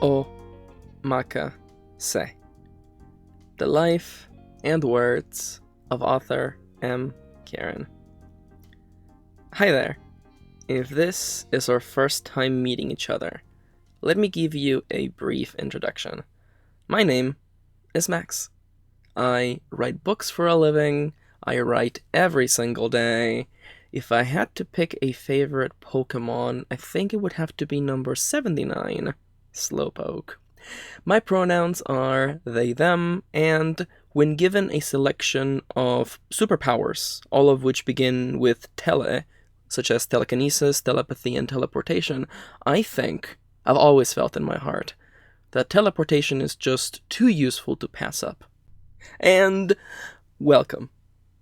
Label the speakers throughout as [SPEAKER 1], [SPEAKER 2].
[SPEAKER 1] Omakase. The life and words of author M. Karen. Hi there. If this is our first time meeting each other, let me give you a brief introduction. My name is Max. I write books for a living. I write every single day. If I had to pick a favorite Pokemon, I think it would have to be number 79, Slowpoke. My pronouns are they, them, and when given a selection of superpowers, all of which begin with tele, such as telekinesis, telepathy, and teleportation, I've always felt in my heart that teleportation is just too useful to pass up. And welcome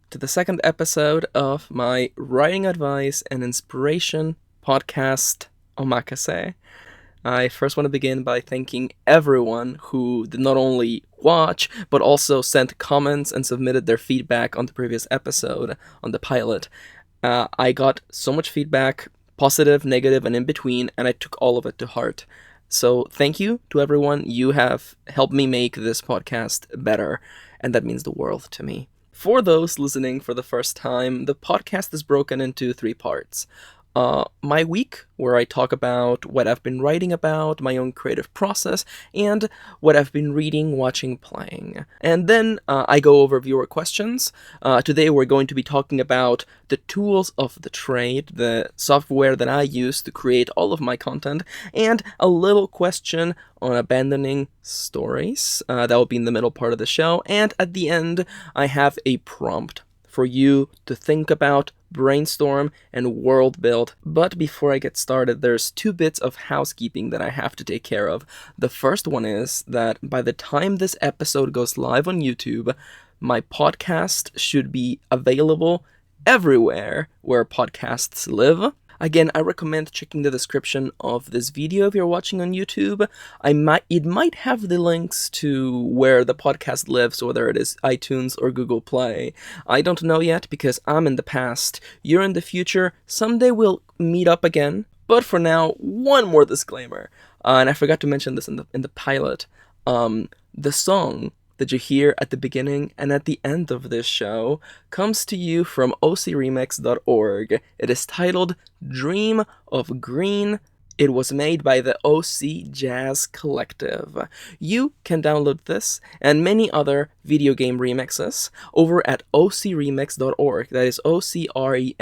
[SPEAKER 1] to the second episode of my writing advice and inspiration podcast, Omakase. I first want to begin by thanking everyone who did not only watch, but also sent comments and submitted their feedback on the previous episode, on the pilot. I got so much feedback, positive, negative, and in between, and I took all of it to heart. So thank you to everyone. You have helped me make this podcast better, and that means the world to me. For those listening for the first time, the podcast is broken into 3 parts. My week, where I talk about what I've been writing about, my own creative process, and what I've been reading, watching, playing. And then I go over viewer questions. Today we're going to be talking about the tools of the trade, the software that I use to create all of my content, and a little question on abandoning stories. That will be in the middle part of the show. And at the end, I have a prompt for you to think about, brainstorm, and world build. But before I get started, there's 2 bits of housekeeping that I have to take care of. The first one is that by the time this episode goes live on YouTube, my podcast should be available everywhere where podcasts live. Again, I recommend checking the description of this video if you're watching on YouTube. It might have the links to where the podcast lives, whether it is iTunes or Google Play. I don't know yet because I'm in the past. You're in the future. Someday we'll meet up again. But for now, one more disclaimer. And I forgot to mention this in the pilot. The song that you hear at the beginning and at the end of this show comes to you from OCRemix.org. It is titled Dream of Green. It was made by the OC Jazz Collective. You can download this and many other video game remixes over at OCRemix.org. That is OCRemix.org.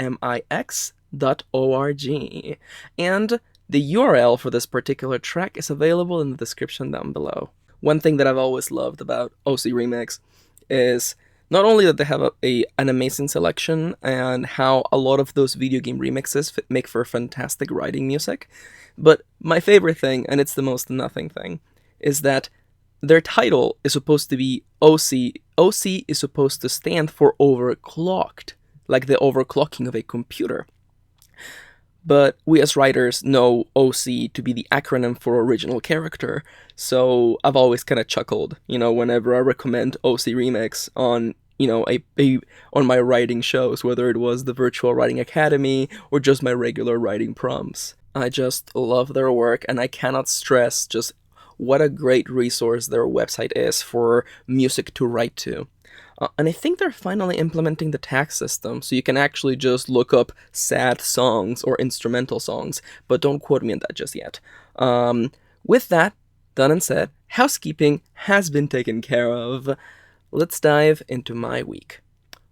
[SPEAKER 1] And the URL for this particular track is available in the description down below. One thing that I've always loved about OCRemix is not only that they have an amazing selection and how a lot of those video game remixes make for fantastic writing music, but my favorite thing, and it's the most nothing thing, is that their title is supposed to be OC. OC is supposed to stand for overclocked, like the overclocking of a computer. But we as writers know OC to be the acronym for original character, so I've always kind of chuckled, whenever I recommend OCRemix on, on my writing shows, whether it was the Virtual Writing Academy or just my regular writing prompts. I just love their work, and I cannot stress just what a great resource their website is for music to write to. And I think they're finally implementing the tag system, so you can actually just look up sad songs or instrumental songs, but don't quote me on that just yet. With that done and said, housekeeping has been taken care of. Let's dive into my week.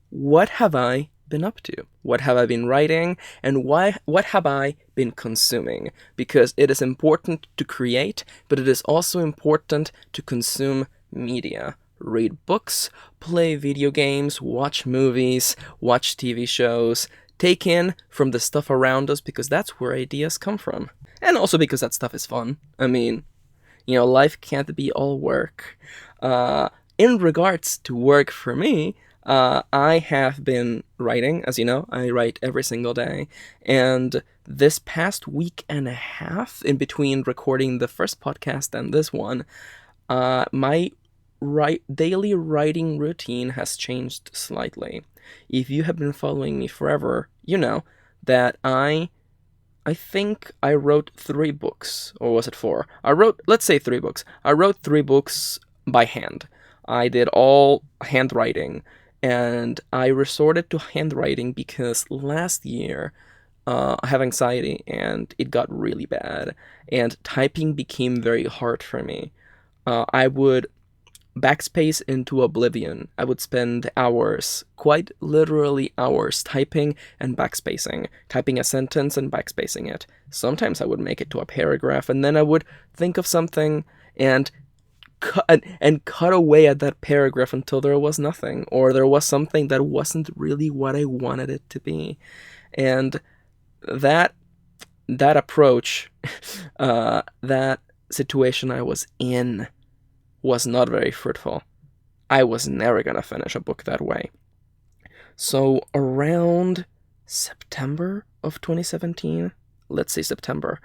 [SPEAKER 1] What have I been up to? What have I been writing? And what have I been consuming? Because it is important to create, but it is also important to consume media. Read books, play video games, watch movies, watch TV shows, take in from the stuff around us because that's where ideas come from. And also because that stuff is fun. I mean, life can't be all work. In regards to work for me, I have been writing. As you know, I write every single day. And this past week and a half, in between recording the first podcast and this one, my daily writing routine has changed slightly. If you have been following me forever, you know that I I think I wrote 3 books, or was it 4? Let's say 3 books. I wrote 3 books by hand. I did all handwriting, and I resorted to handwriting because last year I have anxiety and it got really bad, and typing became very hard for me. I would backspace into oblivion. I would spend hours, quite literally hours, typing and backspacing, typing a sentence and backspacing it. Sometimes I would make it to a paragraph, and then I would think of something and cut away at that paragraph until there was nothing, or there was something that wasn't really what I wanted it to be. And that approach, that situation I was in, was not very fruitful. I was never gonna finish a book that way. So around September of 2017, let's say September,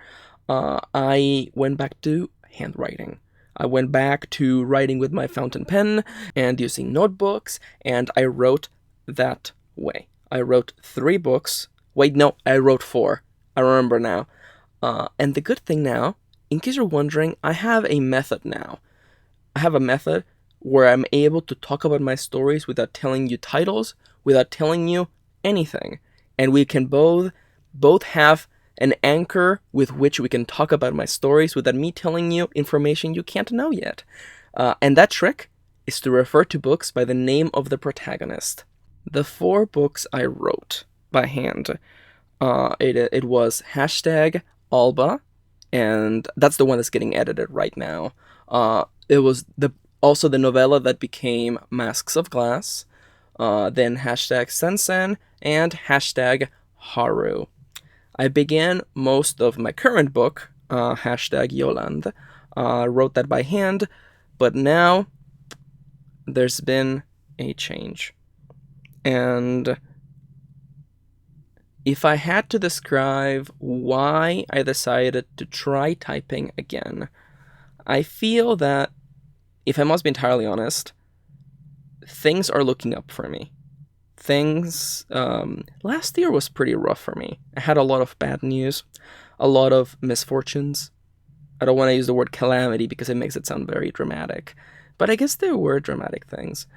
[SPEAKER 1] I went back to handwriting. I went back to writing with my fountain pen and using notebooks, and I wrote that way. I wrote 3 books. Wait, no, I wrote 4. I remember now. And the good thing now, in case you're wondering, I have a method now. I have a method where I'm able to talk about my stories without telling you titles, without telling you anything. And we can both have an anchor with which we can talk about my stories without me telling you information you can't know yet. And that trick is to refer to books by the name of the protagonist. The 4 books I wrote by hand, it was #Alba, and that's the one that's getting edited right now. It was also the novella that became Masks of Glass, then #Sensen, and #Haru. I began most of my current book, #Yoland, wrote that by hand, but now there's been a change. And if I had to describe why I decided to try typing again, I feel that, if I must be entirely honest, things are looking up for me. Last year was pretty rough for me. I had a lot of bad news, a lot of misfortunes. I don't want to use the word calamity because it makes it sound very dramatic, but I guess there were dramatic things.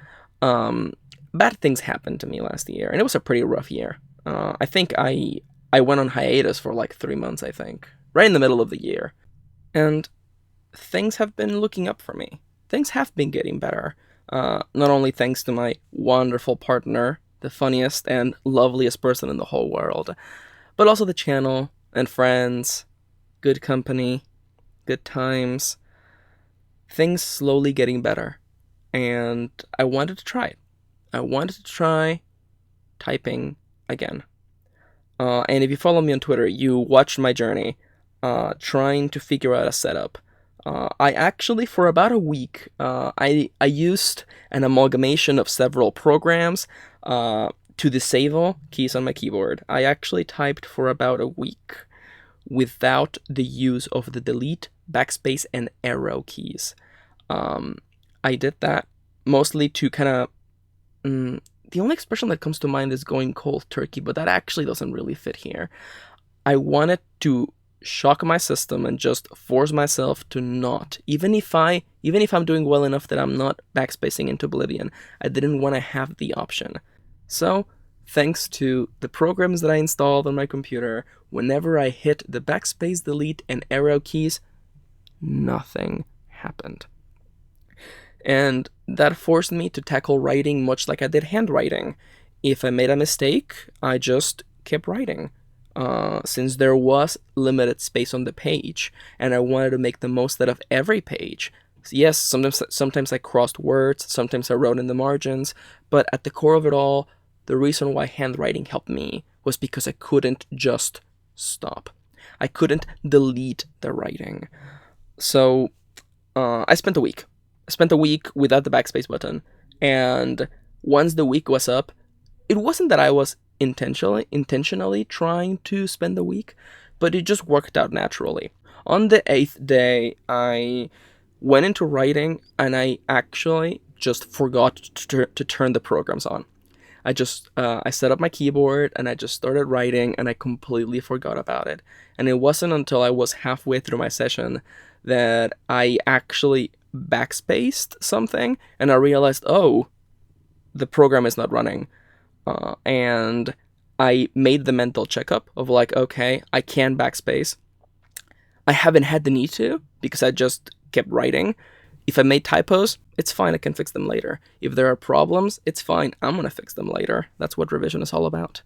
[SPEAKER 1] Bad things happened to me last year, and it was a pretty rough year. I think I went on hiatus for like 3 months, I think, right in the middle of the year. And things have been looking up for me. Things have been getting better. Not only thanks to my wonderful partner, the funniest and loveliest person in the whole world, but also the channel and friends, good company, good times. Things slowly getting better. And I wanted to try it. I wanted to try typing again. And if you follow me on Twitter, you watched my journey trying to figure out a setup. I actually, for about a week, I used an amalgamation of several programs to disable keys on my keyboard. I actually typed for about a week without the use of the delete, backspace, and arrow keys. I did that mostly to kind of... the only expression that comes to mind is going cold turkey, but that actually doesn't really fit here. I wanted to shock my system and just force myself to not, even if I'm doing well enough that I'm not backspacing into oblivion, I didn't want to have the option. So, thanks to the programs that I installed on my computer, whenever I hit the backspace, delete, and arrow keys, nothing happened. And that forced me to tackle writing much like I did handwriting. If I made a mistake, I just kept writing. Since there was limited space on the page, and I wanted to make the most out of every page. Yes, sometimes I crossed words, sometimes I wrote in the margins, but at the core of it all, the reason why handwriting helped me was because I couldn't just stop. I couldn't delete the writing. So, I spent a week. Without the backspace button, and once the week was up, it wasn't that I was intentionally trying to spend the week, but it just worked out naturally. On the 8th day, I went into writing, and I actually just forgot to turn the programs on. I set up my keyboard and I just started writing, and I completely forgot about it. And it wasn't until I was halfway through my session that I actually backspaced something, and I realized, oh, the program is not running. And I made the mental checkup of like, okay, I can backspace. I haven't had the need to because I just kept writing. If I made typos, it's fine, I can fix them later. If there are problems, it's fine, I'm gonna fix them later. That's what revision is all about.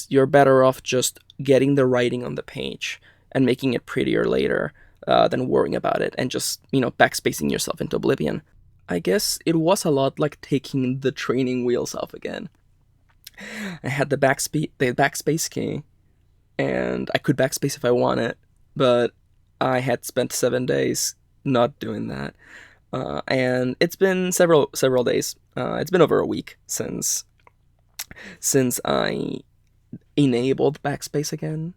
[SPEAKER 1] You're better off just getting the writing on the page and making it prettier later than worrying about it and just, backspacing yourself into oblivion. I guess it was a lot like taking the training wheels off again. I had the backspace key, and I could backspace if I wanted, but I had spent 7 days not doing that. And it's been several days. It's been over a week since I enabled backspace again.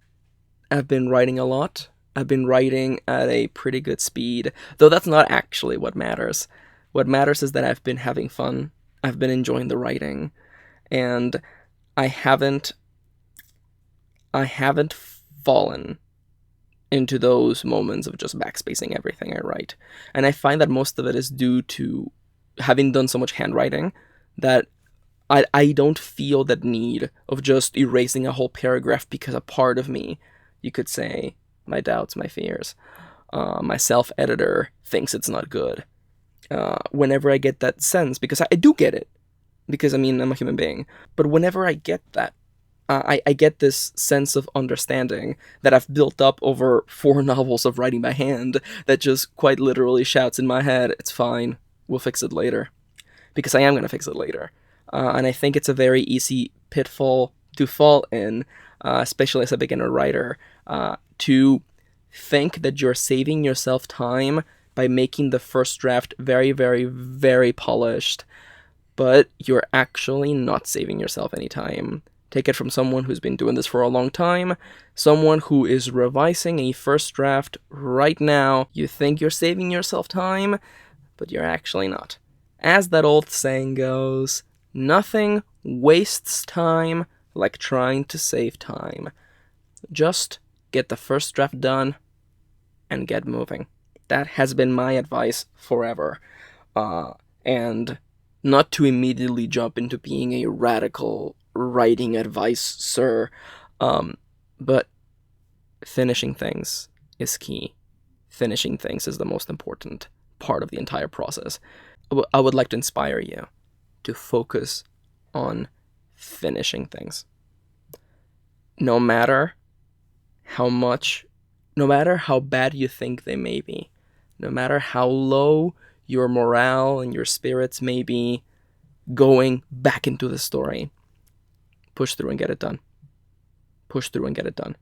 [SPEAKER 1] I've been writing a lot. I've been writing at a pretty good speed, though that's not actually what matters. What matters is that I've been having fun. I've been enjoying the writing, and I haven't fallen into those moments of just backspacing everything I write. And I find that most of it is due to having done so much handwriting that I don't feel that need of just erasing a whole paragraph because a part of me, you could say, my doubts, my fears, my self-editor thinks it's not good. Whenever I get that sense, because I do get it, because I'm a human being, but whenever I get that, I get this sense of understanding that I've built up over 4 novels of writing by hand that just quite literally shouts in my head, it's fine, we'll fix it later. Because I am going to fix it later. And I think it's a very easy pitfall to fall in, especially as a beginner writer, to think that you're saving yourself time by making the first draft very, very, very polished, but you're actually not saving yourself any time. Take it from someone who's been doing this for a long time, someone who is revising a first draft right now. You think you're saving yourself time, but you're actually not. As that old saying goes, nothing wastes time like trying to save time. Just get the first draft done and get moving. That has been my advice forever. And not to immediately jump into being a radical writing advice, sir. But finishing things is key. Finishing things is the most important part of the entire process. I would like to inspire you to focus on finishing things. No matter how bad you think they may be, no matter how low your morale and your spirits may be going back into the story, push through and get it done. Push through and get it done.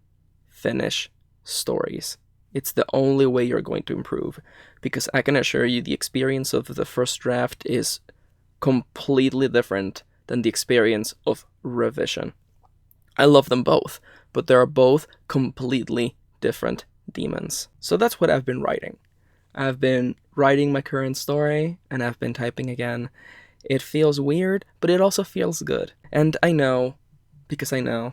[SPEAKER 1] Finish stories. It's the only way you're going to improve, because I can assure you the experience of the first draft is completely different than the experience of revision. I love them both, but they are both completely different demons. So that's what I've been writing. I've been writing my current story, and I've been typing again. It feels weird, but it also feels good. And I know, because I know.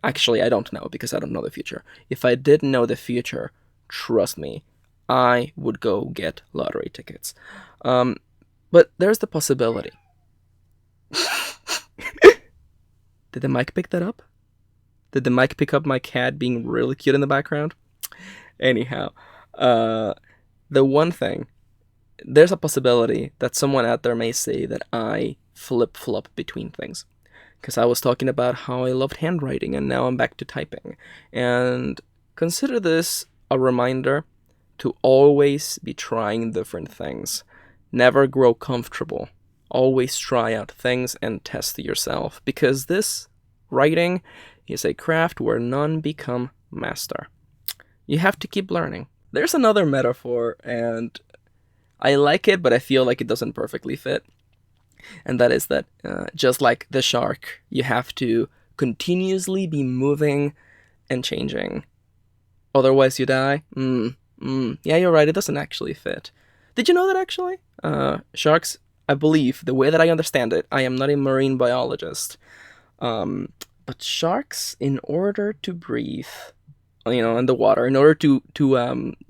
[SPEAKER 1] Actually, I don't know, because I don't know the future. If I did know the future, trust me, I would go get lottery tickets. But there's the possibility. Did the mic pick that up? Did the mic pick up my cat being really cute in the background? Anyhow, the one thing, there's a possibility that someone out there may say that I flip-flop between things. Because I was talking about how I loved handwriting, and now I'm back to typing. And consider this a reminder to always be trying different things. Never grow comfortable. Always try out things and test yourself, because this writing is a craft where none become master. You have to keep learning. There's another metaphor, and I like it, but I feel like it doesn't perfectly fit. And that is that just like the shark, you have to continuously be moving and changing. Otherwise you die. Yeah, you're right, it doesn't actually fit. Did you know that actually? Sharks I believe, the way that I understand it, I am not a marine biologist, but sharks, in order to breathe, in the water, in order to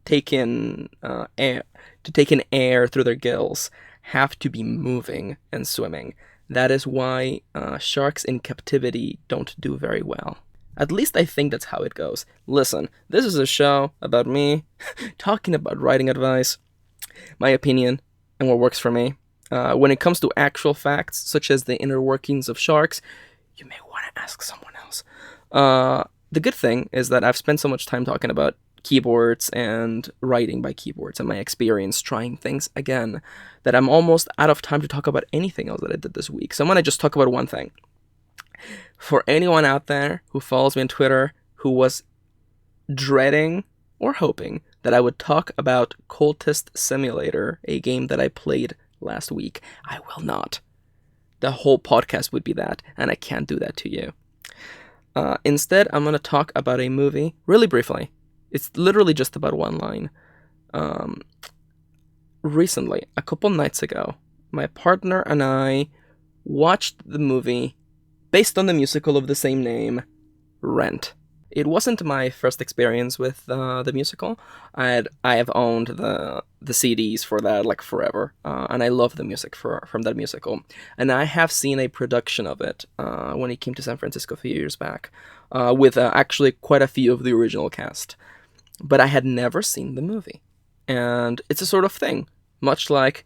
[SPEAKER 1] take in air through their gills, have to be moving and swimming. That is why sharks in captivity don't do very well. At least I think that's how it goes. Listen, this is a show about me talking about writing advice, my opinion, and what works for me. When it comes to actual facts, such as the inner workings of sharks, you may want to ask someone else. The good thing is that I've spent so much time talking about keyboards and writing by keyboards and my experience trying things again that I'm almost out of time to talk about anything else that I did this week. So I'm going to just talk about one thing. For anyone out there who follows me on Twitter who was dreading or hoping that I would talk about Cultist Simulator, a game that I played last week, I will not. The whole podcast would be that, and I can't do that to you. Instead, I'm going to talk about a movie really briefly. It's literally just about one line. Recently, a couple nights ago, my partner and I watched the movie based on the musical of the same name, Rent. It wasn't my first experience with the musical. I have owned the CDs for that like forever, and I love the music from that musical. And I have seen a production of it when it came to San Francisco a few years back, with actually quite a few of the original cast. But I had never seen the movie, and it's a sort of thing, much like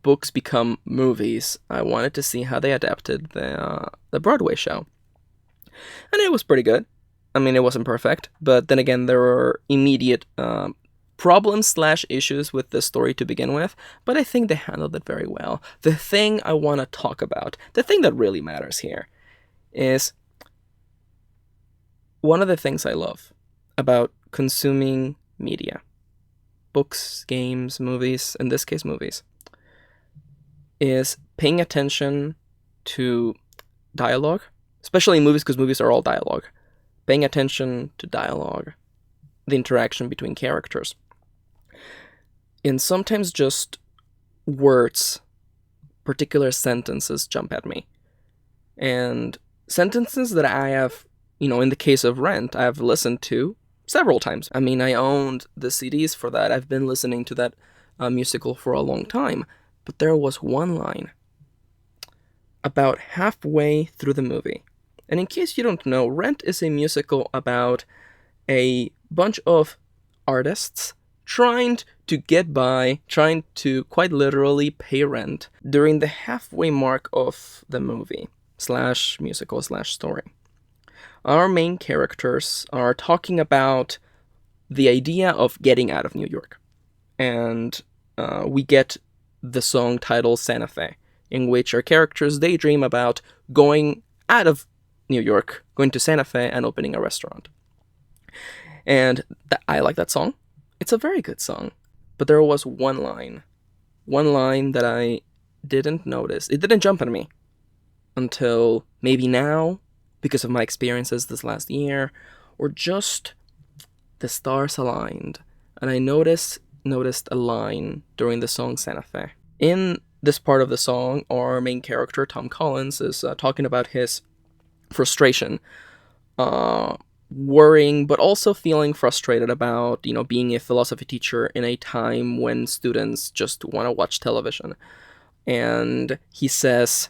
[SPEAKER 1] books become movies. I wanted to see how they adapted the Broadway show, and it was pretty good. I mean, it wasn't perfect, but then again, there were immediate problems/issues with the story to begin with, but I think they handled it very well. The thing I want to talk about, the thing that really matters here, is one of the things I love about consuming media, books, games, movies, in this case movies, is paying attention to dialogue, especially in movies because movies are all dialogue. Paying attention to dialogue, the interaction between characters, and sometimes just words, particular sentences jump at me. And sentences that I have, in the case of Rent, I have listened to several times. I mean, I owned the CDs for that. I've been listening to that musical for a long time. But there was one line about halfway through the movie. And in case you don't know, Rent is a musical about a bunch of artists trying to get by, trying to quite literally pay rent during the halfway mark of the movie / musical / story. Our main characters are talking about the idea of getting out of New York. And we get the song titled Santa Fe, in which our characters daydream about going out of New York, going to Santa Fe and opening a restaurant. And I like that song. It's a very good song. But there was one line that I didn't notice. It didn't jump at me until maybe now, because of my experiences this last year, or just the stars aligned. And I noticed a line during the song Santa Fe. In this part of the song, our main character, Tom Collins, is talking about his frustration, worrying, but also feeling frustrated about, being a philosophy teacher in a time when students just want to watch television. And he says,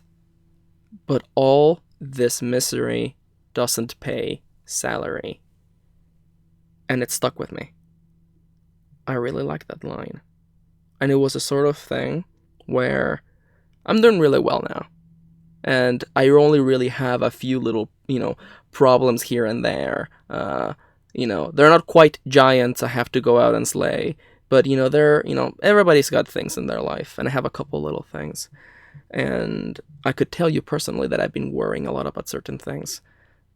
[SPEAKER 1] but all this misery doesn't pay salary. And it stuck with me. I really like that line. And it was a sort of thing where I'm doing really well now. And I only really have a few little, problems here and there. They're not quite giants I have to go out and slay. But, everybody's got things in their life. And I have a couple little things. And I could tell you personally that I've been worrying a lot about certain things.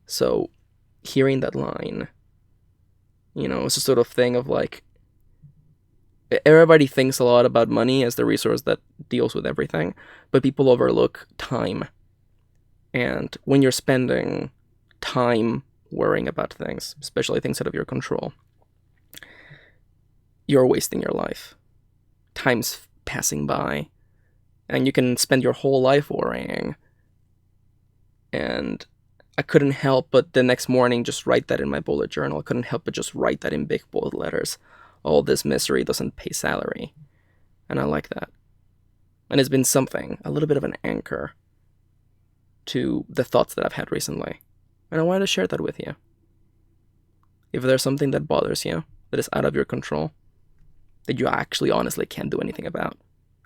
[SPEAKER 1] So, hearing that line, it's a sort of thing of like, everybody thinks a lot about money as the resource that deals with everything, but people overlook time. And when you're spending time worrying about things, especially things out of your control, you're wasting your life. Time's passing by. And you can spend your whole life worrying. And I couldn't help but the next morning just write that in my bullet journal. I couldn't help but just write that in big bold letters. All this misery doesn't pay salary. And I like that. And it's been something, a little bit of an anchor to the thoughts that I've had recently. And I wanted to share that with you. If there's something that bothers you, that is out of your control, that you actually honestly can't do anything about,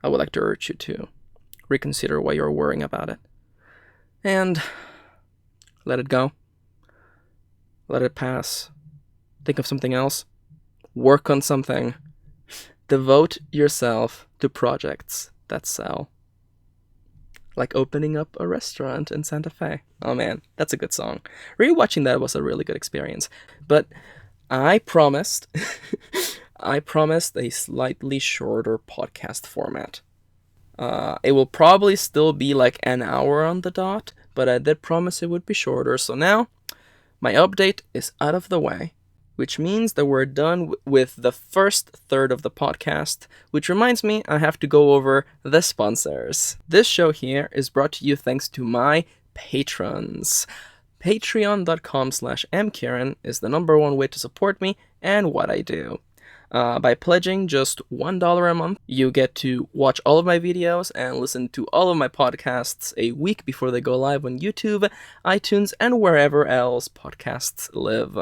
[SPEAKER 1] I would like to urge you to reconsider why you're worrying about it. And let it go. Let it pass. Think of something else. Work on something. Devote yourself to projects that sell. Like opening up a restaurant in Santa Fe. Oh man, that's a good song. Rewatching that was a really good experience. But I promised a slightly shorter podcast format. It will probably still be like an hour on the dot, but I did promise it would be shorter. So now my update is out of the way, which means that we're done with the first third of the podcast, which reminds me I have to go over the sponsors. This show here is brought to you thanks to my patrons. Patreon.com/mkieran is the #1 way to support me and what I do. By pledging just $1 a month, you get to watch all of my videos and listen to all of my podcasts a week before they go live on YouTube, iTunes, and wherever else podcasts live.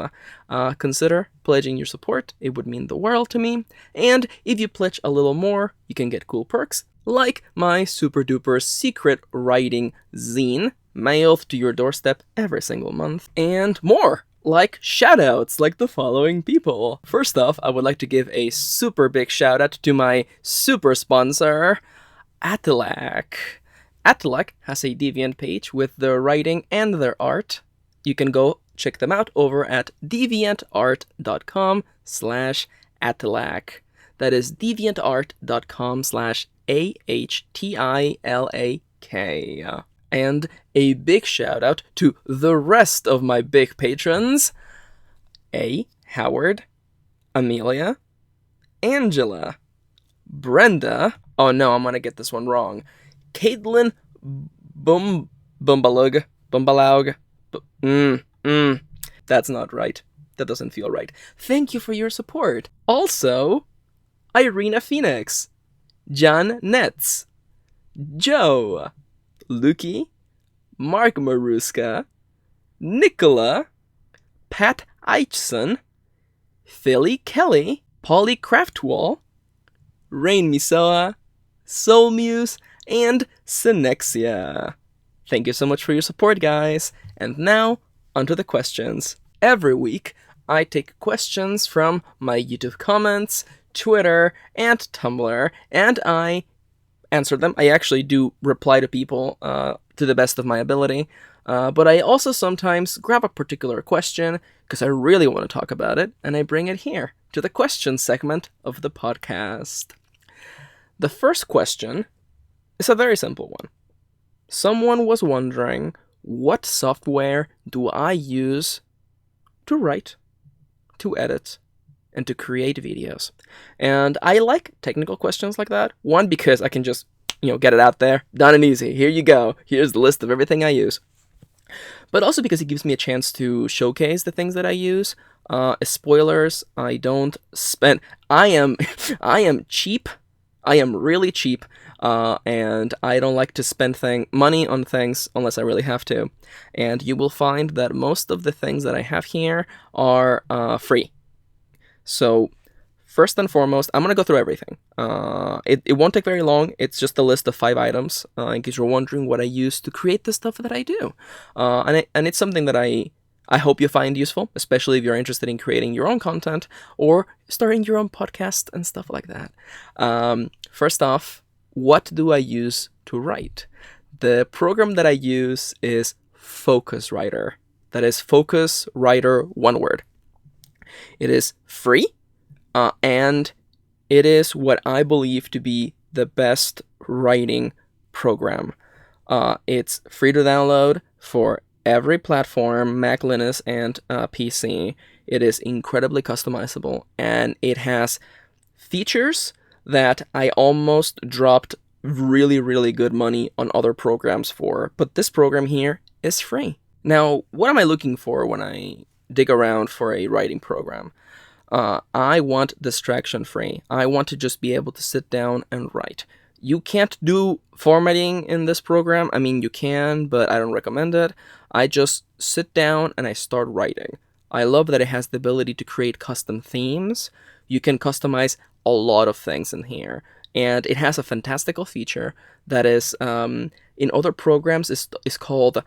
[SPEAKER 1] Consider pledging your support. It would mean the world to me. And if you pledge a little more, you can get cool perks, like my super duper secret writing zine, mailed to your doorstep every single month, and more. Like shoutouts, like the following people. First off, I would like to give a super big shout out to my super sponsor, Attilak. Attilak has a Deviant page with their writing and their art. You can go check them out over at deviantart.com/Attilak. That is deviantart.com/AHTILAK. And a big shout out to the rest of my big patrons: A. Howard, Amelia, Angela, Brenda, oh no, I'm gonna get this one wrong, Caitlin Bumbalaug, that's not right. That doesn't feel right. Thank you for your support. Also, Irina Phoenix, John Netz, Joe, Lukey, Mark Maruska, Nicola, Pat Eichson, Philly Kelly, Polly Craftwall, Rain Misoa, Soul Muse, and Synexia. Thank you so much for your support, guys. And now, onto the questions. Every week, I take questions from my YouTube comments, Twitter, and Tumblr, and I answer them. I actually do reply to people to the best of my ability, but I also sometimes grab a particular question because I really want to talk about it, and I bring it here to the question segment of the podcast. The first question is a very simple one. Someone was wondering, what software do I use to write, to edit, and to create videos? And I like technical questions like that. One, because I can just, get it out there, done and easy. Here you go. Here's the list of everything I use. But also because it gives me a chance to showcase the things that I use. Spoilers, I don't spend. I am cheap. I am really cheap. And I don't like to spend money on things unless I really have to. And you will find that most of the things that I have here are free. So, first and foremost, I'm going to go through everything. It won't take very long. It's just a list of 5 items, in case you're wondering what I use to create the stuff that I do. And it's something that I hope you find useful, especially if you're interested in creating your own content or starting your own podcast and stuff like that. First off, what do I use to write? The program that I use is Focuswriter. That is Focuswriter, one word. It is free, and it is what I believe to be the best writing program. It's free to download for every platform, Mac, Linux, and PC. It is incredibly customizable, and it has features that I almost dropped really, really good money on other programs for, but this program here is free. Now, what am I looking for when I dig around for a writing program? I want distraction free. I want to just be able to sit down and write. You can't do formatting in this program. I mean, you can, but I don't recommend it. I just sit down and I start writing. I love that it has the ability to create custom themes. You can customize a lot of things in here. And it has a fantastical feature that is, in other programs, is called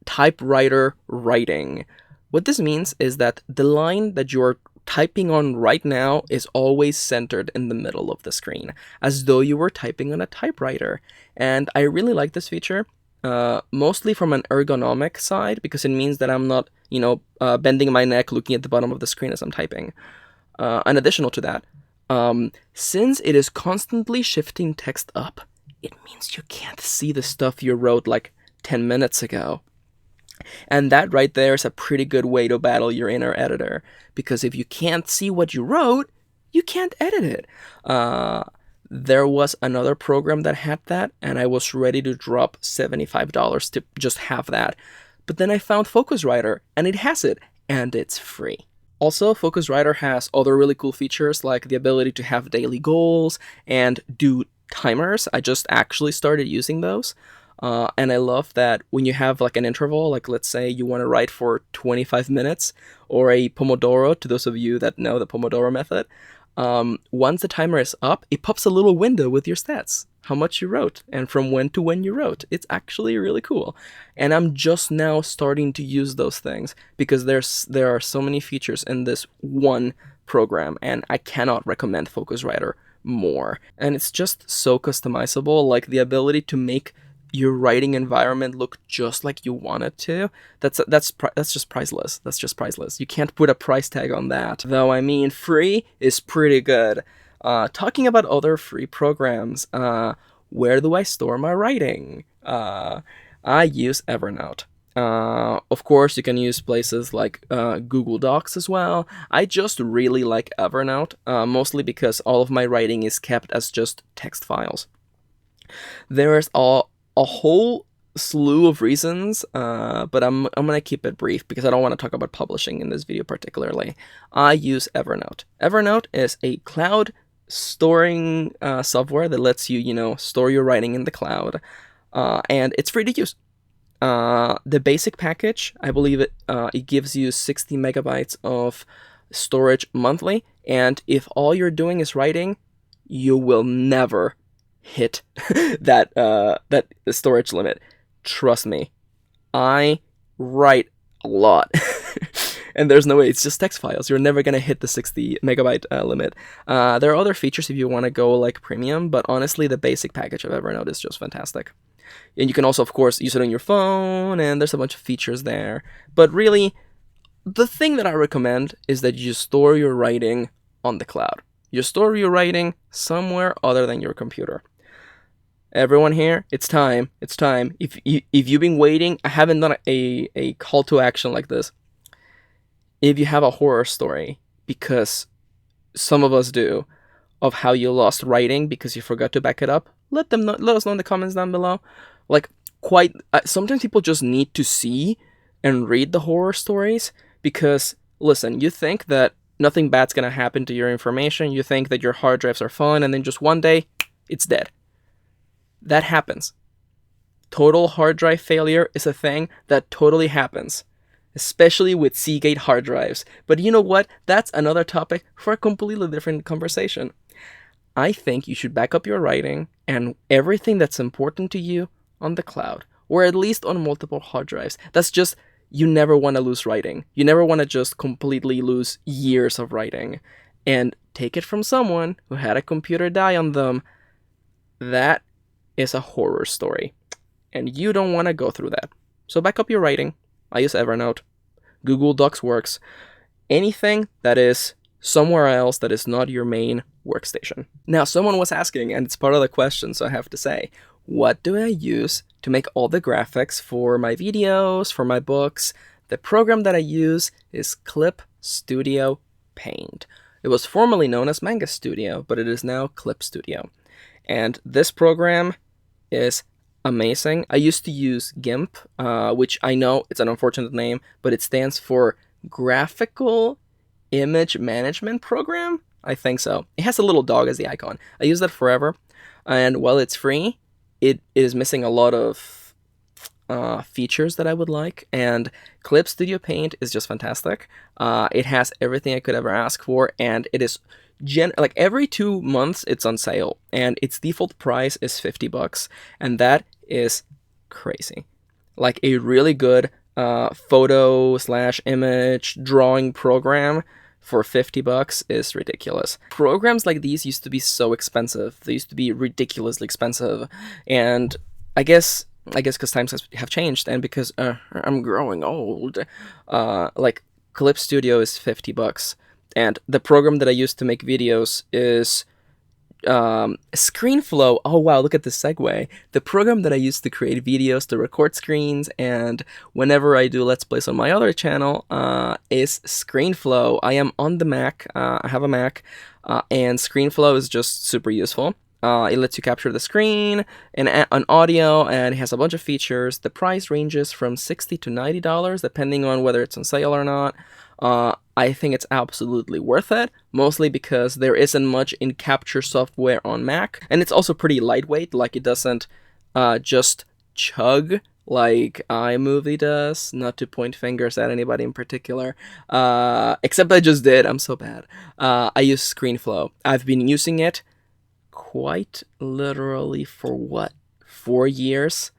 [SPEAKER 1] typewriter writing. What this means is that the line that you're typing on right now is always centered in the middle of the screen, as though you were typing on a typewriter. And I really like this feature, mostly from an ergonomic side, because it means that I'm not, bending my neck looking at the bottom of the screen as I'm typing. And additional to that, since it is constantly shifting text up, it means you can't see the stuff you wrote like 10 minutes ago. And that right there is a pretty good way to battle your inner editor, because if you can't see what you wrote, you can't edit it. There was another program that had that, and I was ready to drop $75 to just have that. But then I found Focuswriter, and it has it, and it's free. Also, Focuswriter has other really cool features, like the ability to have daily goals and do timers. I just actually started using those. And I love that when you have like an interval, like let's say you want to write for 25 minutes or a Pomodoro, to those of you that know the Pomodoro method, once the timer is up, it pops a little window with your stats, how much you wrote and from when to when you wrote. It's actually really cool. And I'm just now starting to use those things because there are so many features in this one program, and I cannot recommend Focuswriter more. And it's just so customizable, like the ability to make your writing environment look just like you want it to. That's just priceless. That's just priceless. You can't put a price tag on that. Though, I mean, free is pretty good. Talking about other free programs, where do I store my writing? I use Evernote. Of course, you can use places like Google Docs as well. I just really like Evernote, mostly because all of my writing is kept as just text files. There is a whole slew of reasons, but I'm gonna keep it brief because I don't want to talk about publishing in this video particularly. I use Evernote. Evernote is a cloud storing software that lets you, store your writing in the cloud, and it's free to use. The basic package, I believe it gives you 60 megabytes of storage monthly, and if all you're doing is writing, you will never hit that storage limit. Trust me, I write a lot and there's no way, it's just text files. You're never gonna hit the 60 megabyte limit. There are other features if you want to go like premium, but honestly the basic package of Evernote is just fantastic. And you can also, of course, use it on your phone, and there's a bunch of features there. But really, the thing that I recommend is that you store your writing on the cloud. You store your writing somewhere other than your computer. Everyone here, it's time. It's time. If you've been waiting, I haven't done a call to action like this. If you have a horror story, because some of us do, of how you lost writing because you forgot to back it up, let us know in the comments down below. Like, sometimes people just need to see and read the horror stories because, listen, you think that nothing bad's gonna happen to your information. You think that your hard drives are fine, and then just one day, it's dead. That happens. Total hard drive failure is a thing that totally happens, especially with Seagate hard drives. But you know what? That's another topic for a completely different conversation. I think you should back up your writing and everything that's important to you on the cloud, or at least on multiple hard drives. That's just, you never want to lose writing. You never want to just completely lose years of writing. And take it from someone who had a computer die on them. That is a horror story, and you don't want to go through that. So back up your writing. I use Evernote. Google Docs works. Anything that is somewhere else that is not your main workstation. Now, someone was asking, and it's part of the question, so I have to say, what do I use to make all the graphics for my videos, for my books? The program that I use is Clip Studio Paint. It was formerly known as Manga Studio, but it is now Clip Studio. And this program is amazing. I used to use GIMP, which I know it's an unfortunate name, but it stands for Graphical Image Management Program. I think so. It has a little dog as the icon. I use that forever, and while it's free, it is missing a lot of features that I would like, and Clip Studio Paint is just fantastic. It has everything I could ever ask for, and it is like every 2 months it's on sale, and its default price is $50, and that is crazy. Like a really good photo / image drawing program for $50 is ridiculous. Programs like these used to be so expensive. They used to be ridiculously expensive, and I guess because times have changed, and because I'm growing old, like Clip Studio is $50, and the program that I use to make videos is ScreenFlow. Oh wow, look at this segue. The program that I use to create videos, to record screens, and whenever I do Let's Plays on my other channel, is ScreenFlow. I am on the Mac. I have a Mac, and ScreenFlow is just super useful. It lets you capture the screen and an audio, and it has a bunch of features. The price ranges from $60 to $90, depending on whether it's on sale or not. I think it's absolutely worth it, mostly because there isn't much in capture software on Mac, and it's also pretty lightweight. Like, it doesn't just chug like iMovie does. Not to point fingers at anybody in particular, except I just did. I'm so bad. I use ScreenFlow. I've been using it quite literally for 4 years.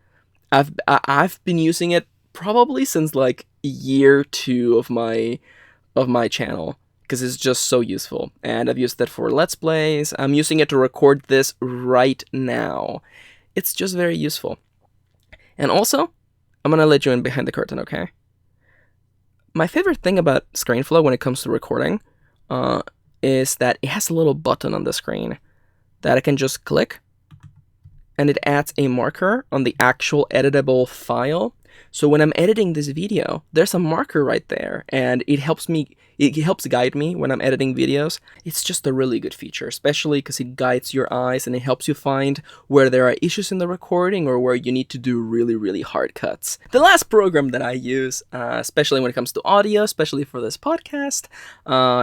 [SPEAKER 1] I've been using it probably since like year 2 of my channel, because it's just so useful, and I've used it for Let's Plays. I'm using it to record this right now. It's just very useful. And also, I'm gonna let you in behind the curtain, okay? My favorite thing about ScreenFlow when it comes to recording is that it has a little button on the screen that I can just click, and it adds a marker on the actual editable file. So when I'm editing this video, there's a marker right there, and it helps guide me when I'm editing videos. It's just a really good feature, especially because it guides your eyes, and it helps you find where there are issues in the recording or where you need to do really, really hard cuts. The last program that I use, especially when it comes to audio, especially for this podcast,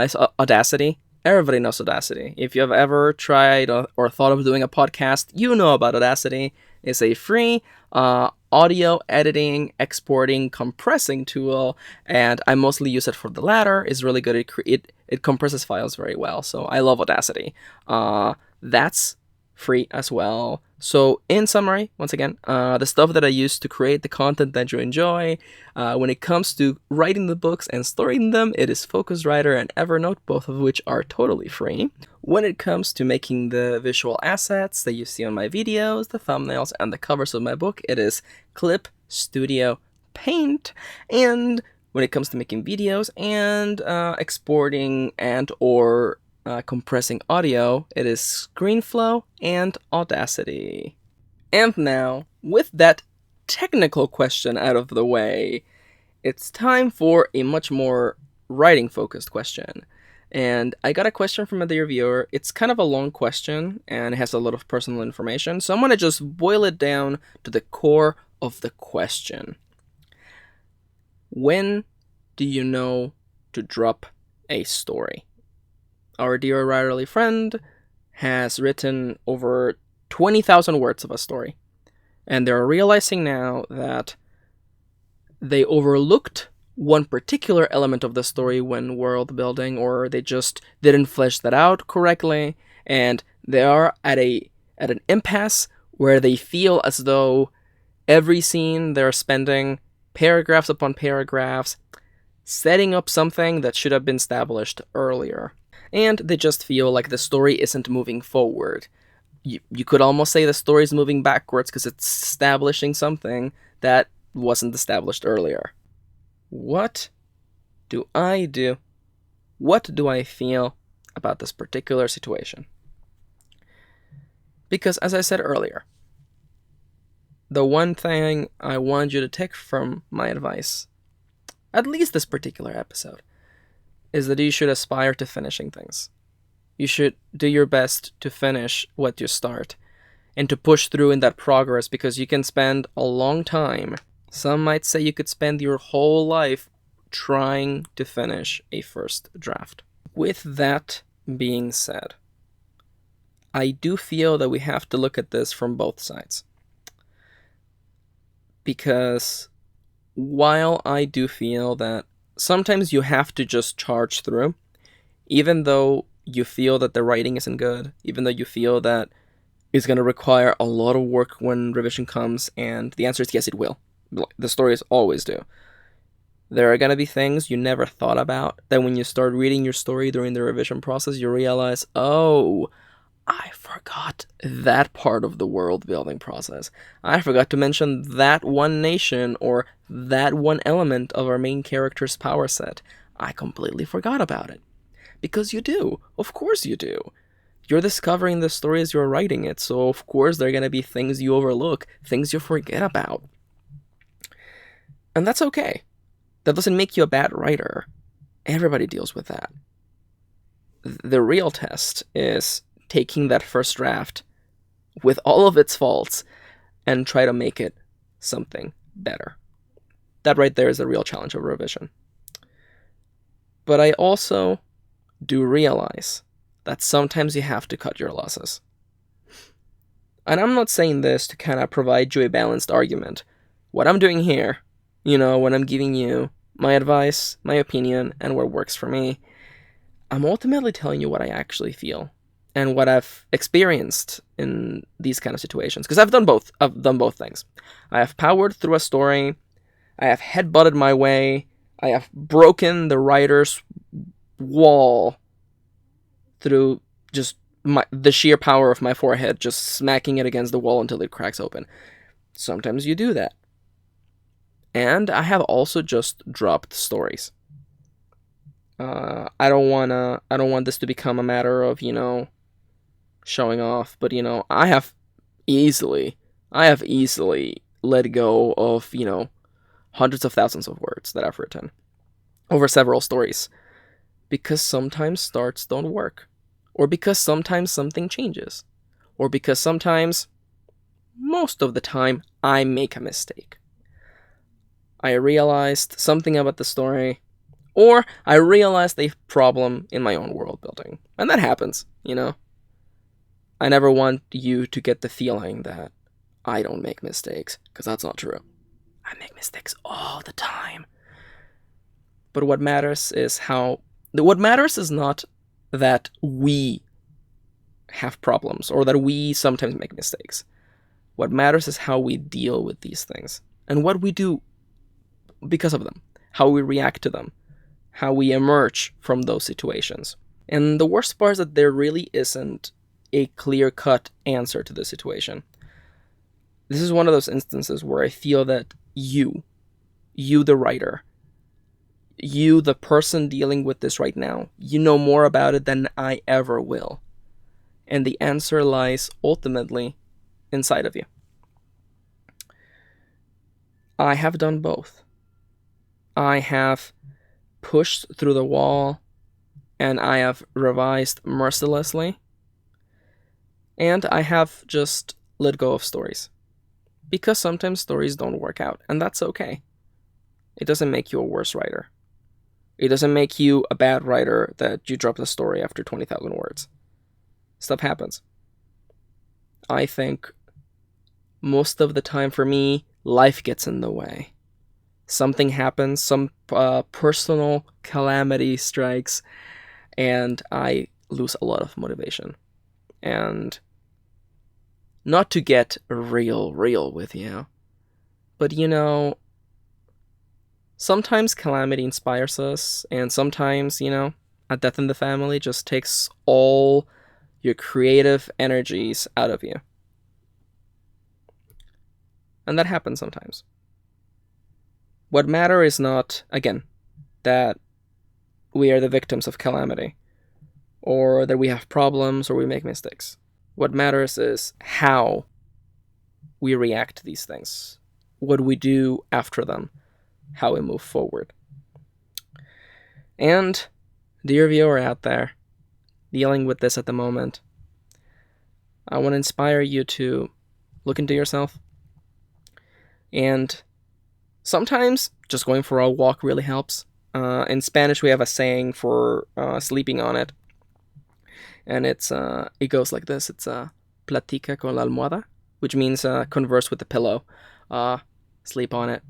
[SPEAKER 1] is Audacity. Everybody knows Audacity. If you have ever tried or thought of doing a podcast, you know about Audacity. It's a free audio editing, exporting, compressing tool, and I mostly use it for the latter. It's really good. It compresses files very well, so I love Audacity. That's free as well. So in summary, once again, the stuff that I use to create the content that you enjoy, when it comes to writing the books and storing them, it is Focusrite and Evernote, both of which are totally free. When it comes to making the visual assets that you see on my videos, the thumbnails, and the covers of my book, it is Clip Studio Paint. And when it comes to making videos and exporting and or compressing audio, it is ScreenFlow and Audacity. And now, with that technical question out of the way, it's time for a much more writing-focused question. And I got a question from a dear viewer. It's kind of a long question, and it has a lot of personal information, so I'm going to just boil it down to the core of the question. When do you know to drop a story? Our dear writerly friend has written over 20,000 words of a story, and they're realizing now that they overlooked one particular element of the story when world building, or they just didn't flesh that out correctly, and they are at an impasse where they feel as though every scene they're spending paragraphs upon paragraphs setting up something that should have been established earlier. And they just feel like the story isn't moving forward. You could almost say the story is moving backwards because it's establishing something that wasn't established earlier. What do I do? What do I feel about this particular situation? Because as I said earlier, the one thing I want you to take from my advice, at least this particular episode, is that you should aspire to finishing things. You should do your best to finish what you start. and to push through in that progress, because you can spend a long time. Some might say you could spend your whole life trying to finish a first draft. With that being said, I do feel that we have to look at this from both sides. Because while I do feel that sometimes you have to just charge through, even though you feel that the writing isn't good, even though you feel that it's going to require a lot of work when revision comes, and the answer is yes, it will. The stories always do. There are going to be things you never thought about that when you start reading your story during the revision process, you realize, oh, I forgot that part of the world building process. I forgot to mention that one nation or that one element of our main character's power set. I completely forgot about it. Because you do. Of course you do. You're discovering the story as you're writing it, so of course there are going to be things you overlook, things you forget about. And that's okay. That doesn't make you a bad writer. Everybody deals with that. The real test is taking that first draft with all of its faults and try to make it something better. That right there is the real challenge of revision. But I also do realize that sometimes you have to cut your losses. And I'm not saying this to kind of provide you a balanced argument. What I'm doing here, when I'm giving you my advice, my opinion, and what works for me, I'm ultimately telling you what I actually feel and what I've experienced in these kind of situations. Because I've done both. I've done both things. I have powered through a story. I have headbutted my way. I have broken the writer's wall through just the sheer power of my forehead, just smacking it against the wall until it cracks open. Sometimes you do that. And I have also just dropped stories. I don't want this to become a matter of, showing off, but I have easily let go of, hundreds of thousands of words that I've written over several stories, because sometimes starts don't work, or because sometimes something changes, or because sometimes, most of the time, I make a mistake. I realized something about the story, or I realized a problem in my own world building. And that happens, I never want you to get the feeling that I don't make mistakes, because that's not true. I make mistakes all the time. But what matters is not that we have problems or that we sometimes make mistakes. What matters is how we deal with these things and what we do because of them, how we react to them, how we emerge from those situations. And the worst part is that there really isn't a clear-cut answer to the situation. This is one of those instances where I feel that you the writer, you the person dealing with this right now, you know more about it than I ever will. And the answer lies ultimately inside of you. I have done both. I have pushed through the wall, and I have revised mercilessly, and I have just let go of stories. Because sometimes stories don't work out, and that's okay. It doesn't make you a worse writer. It doesn't make you a bad writer that you dropped a story after 20,000 words. Stuff happens. I think most of the time for me, life gets in the way. Something happens, some personal calamity strikes, and I lose a lot of motivation. And not to get real with you, but sometimes calamity inspires us, and sometimes, a death in the family just takes all your creative energies out of you. And that happens sometimes. What matters is not, again, that we are the victims of calamity, or that we have problems, or we make mistakes. What matters is how we react to these things, what we do after them, how we move forward. And, dear viewer out there, dealing with this at the moment, I want to inspire you to look into yourself. And sometimes just going for a walk really helps. In Spanish, we have a saying for sleeping on it. And it goes like this. It's platica con la almohada, which means converse with the pillow. Sleep on it.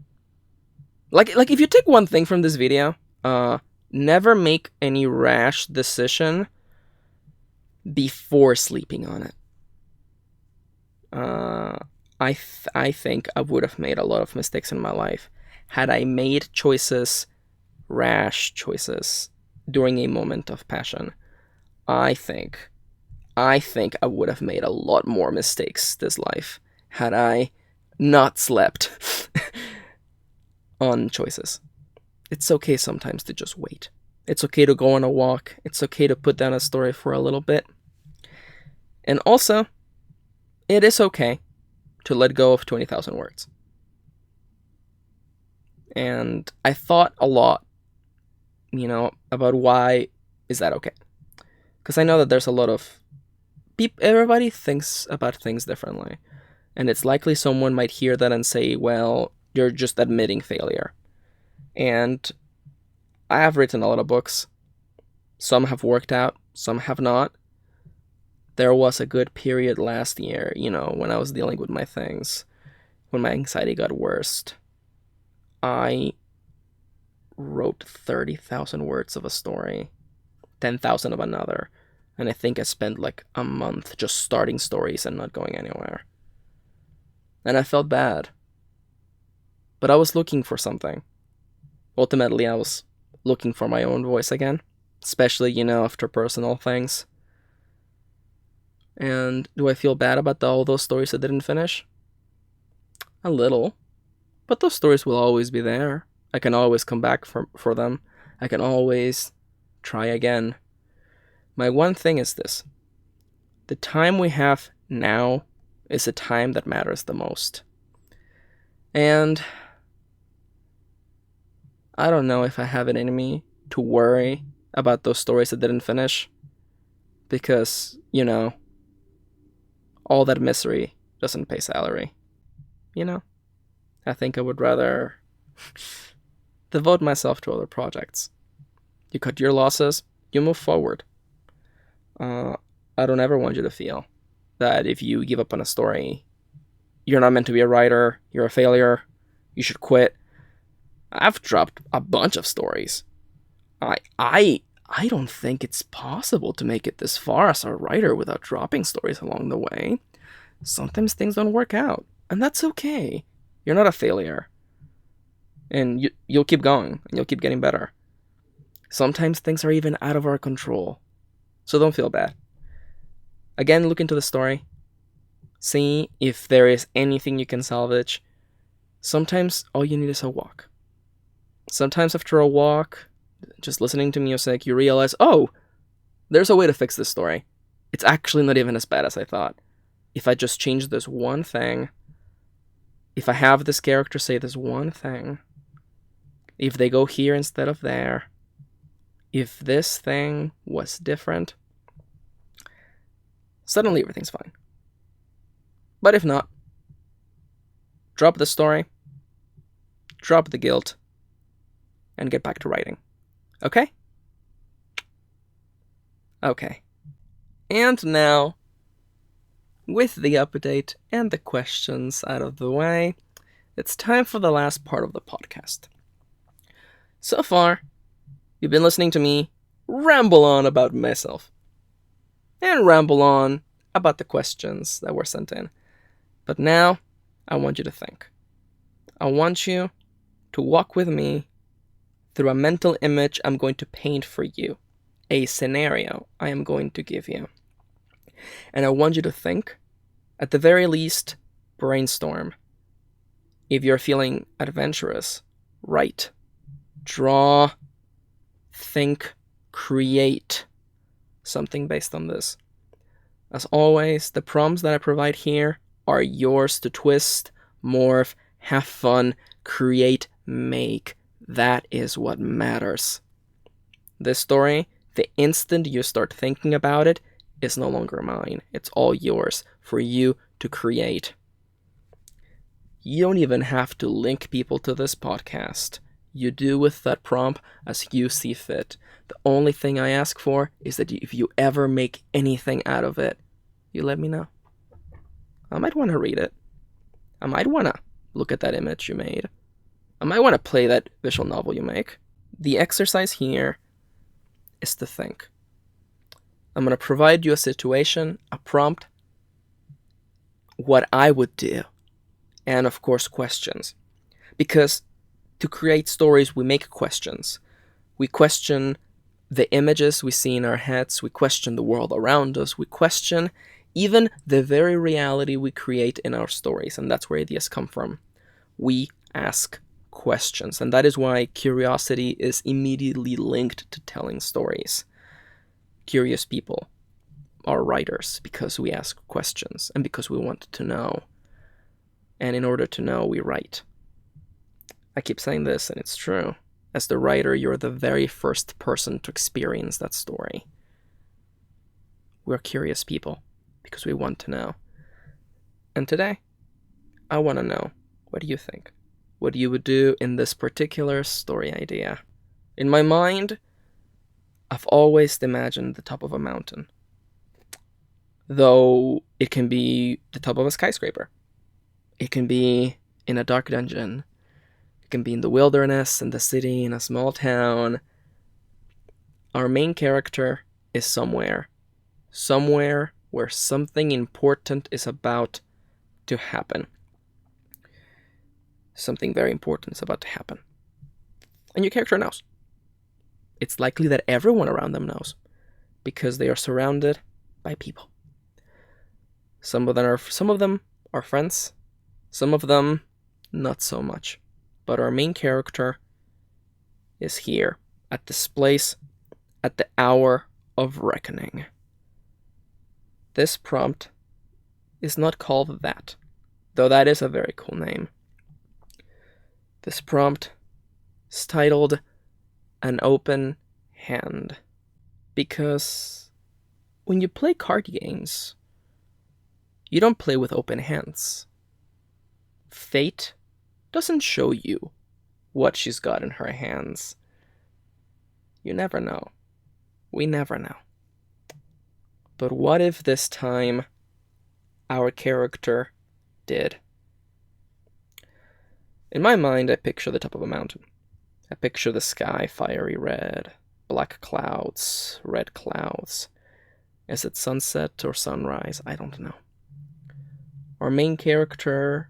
[SPEAKER 1] Like if you take one thing from this video, never make any rash decision before sleeping on it. I think I would have made a lot of mistakes in my life had I made rash choices, during a moment of passion. I think I would have made a lot more mistakes this life had I not slept on choices. It's okay sometimes to just wait. It's okay to go on a walk. It's okay to put down a story for a little bit. And also, it is okay to let go of 20,000 words. And I thought a lot, about why is that okay. Because I know that there's a lot of people, everybody thinks about things differently. And it's likely someone might hear that and say, well, you're just admitting failure. And I have written a lot of books. Some have worked out, some have not. There was a good period last year, when I was dealing with my things, when my anxiety got worse. I wrote 30,000 words of a story, 10,000 of another, and I think I spent like a month just starting stories and not going anywhere. And I felt bad. But I was looking for something. Ultimately, I was looking for my own voice again, especially, after personal things. And do I feel bad about all those stories that didn't finish? A little. But those stories will always be there. I can always come back for them. I can always try again. My one thing is this. The time we have now is the time that matters the most. And I don't know if I have it in me to worry about those stories that didn't finish. Because, all that misery doesn't pay salary. I think I would rather devote myself to other projects. You cut your losses, you move forward. I don't ever want you to feel that if you give up on a story, you're not meant to be a writer, you're a failure, you should quit. I've dropped a bunch of stories. I don't think it's possible to make it this far as a writer without dropping stories along the way. Sometimes things don't work out, and that's okay. You're not a failure. And you'll keep going, and you'll keep getting better. Sometimes things are even out of our control. So don't feel bad. Again, look into the story. See if there is anything you can salvage. Sometimes all you need is a walk. Sometimes after a walk, just listening to music, you realize, oh, there's a way to fix this story. It's actually not even as bad as I thought. If I just change this one thing, if I have this character say this one thing, if they go here instead of there, if this thing was different, suddenly everything's fine. But if not, drop the story, drop the guilt, and get back to writing. Okay? Okay. And now, with the update and the questions out of the way, it's time for the last part of the podcast. So far, you've been listening to me ramble on about myself. And ramble on about the questions that were sent in. But now, I want you to think. I want you to walk with me through a mental image I'm going to paint for you. A scenario I am going to give you. And I want you to think, at the very least, brainstorm. If you're feeling adventurous, write, draw, think, create something based on this. As always, the prompts that I provide here are yours to twist, morph, have fun, create, make. That is what matters. This story, the instant you start thinking about it, is no longer mine. It's all yours for you to create. You don't even have to link people to this podcast. You do with that prompt as you see fit. The only thing I ask for is that if you ever make anything out of it, you let me know. I might want to read it. I might want to look at that image you made. I might want to play that visual novel you make. The exercise here is to think. I'm going to provide you a situation, a prompt, what I would do, and of course questions. Because to create stories, we make questions. We question the images we see in our heads. We question the world around us. We question even the very reality we create in our stories. And that's where ideas come from. We ask questions. And that is why curiosity is immediately linked to telling stories. Curious people are writers because we ask questions and because we want to know. And in order to know, we write. I keep saying this, and it's true. As the writer, you're the very first person to experience that story. We're curious people because we want to know. And today, I want to know, what do you think? What you would do in this particular story idea? In my mind, I've always imagined the top of a mountain. Though it can be the top of a skyscraper. It can be in a dark dungeon. It can be in the wilderness, in the city, in a small town. Our main character is somewhere where something important is about to happen. Something very important is about to happen. And your character knows. It's likely that everyone around them knows, because they are surrounded by people. Some of them are friends, some of them not so much. But our main character is here, at this place, at the hour of reckoning. This prompt is not called that, though that is a very cool name. This prompt is titled An Open Hand, because when you play card games, you don't play with open hands. Fate doesn't show you what she's got in her hands. You never know. We never know. But what if this time our character did? In my mind, I picture the top of a mountain. I picture the sky fiery red, black clouds, red clouds. Is it sunset or sunrise? I don't know. Our main character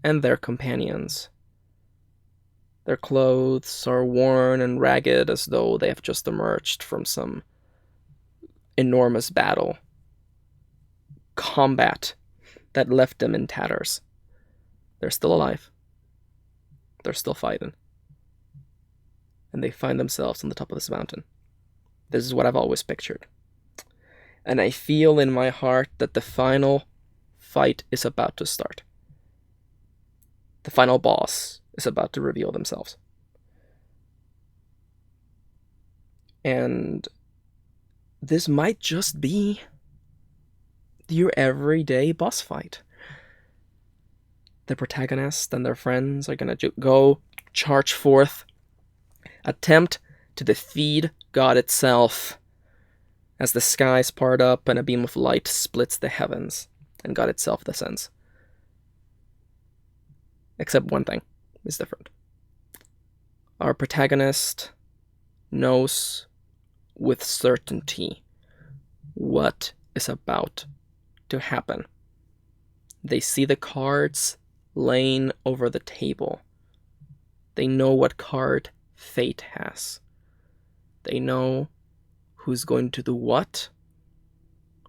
[SPEAKER 1] and their companions. Their clothes are worn and ragged as though they have just emerged from some enormous battle. Combat that left them in tatters. They're still alive. They're still fighting. And they find themselves on the top of this mountain. This is what I've always pictured. And I feel in my heart that the final fight is about to start. The final boss is about to reveal themselves. And this might just be your everyday boss fight. The protagonist and their friends are going to go charge forth, attempt to defeat God itself as the skies part up and a beam of light splits the heavens and God itself descends. Except one thing is different. Our protagonist knows with certainty what is about to happen. They see the cards laying over the table. They know what card fate has. They know who's going to do what,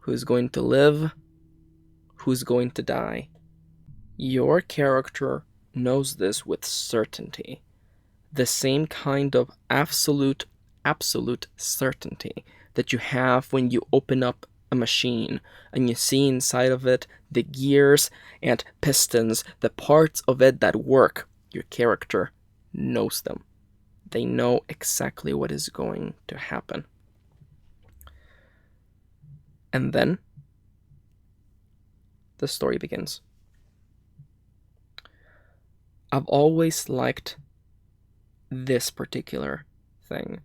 [SPEAKER 1] who's going to live, who's going to die. Your character knows this with certainty. The same kind of absolute certainty that you have when you open up a machine and you see inside of it the gears and pistons, the parts of it that work. Your character knows them. They know exactly what is going to happen. And then the story begins. I've always liked this particular thing.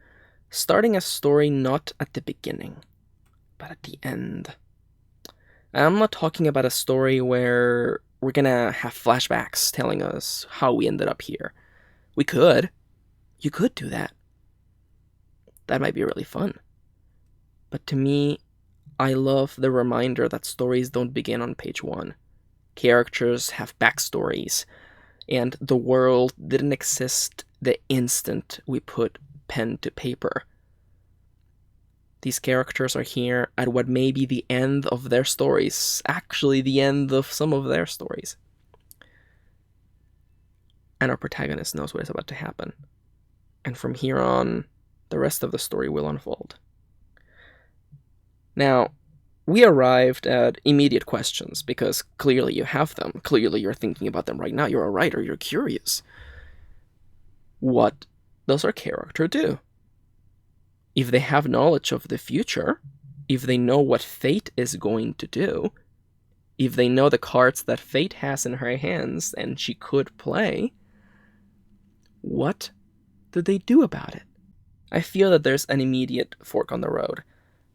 [SPEAKER 1] Starting a story not at the beginning, but at the end. I'm not talking about a story where we're gonna have flashbacks telling us how we ended up here. We could. You could do that. That might be really fun. But to me, I love the reminder that stories don't begin on page 1. Characters have backstories, and the world didn't exist the instant we put pen to paper. These characters are here at what may be the end of their stories, actually the end of some of their stories. And our protagonist knows what is about to happen. And from here on, the rest of the story will unfold. Now, we arrived at immediate questions, because clearly you have them. Clearly you're thinking about them right now. You're a writer, you're curious. What does our character do? If they have knowledge of the future, if they know what fate is going to do, if they know the cards that fate has in her hands and she could play, what do they do about it? I feel that there's an immediate fork on the road,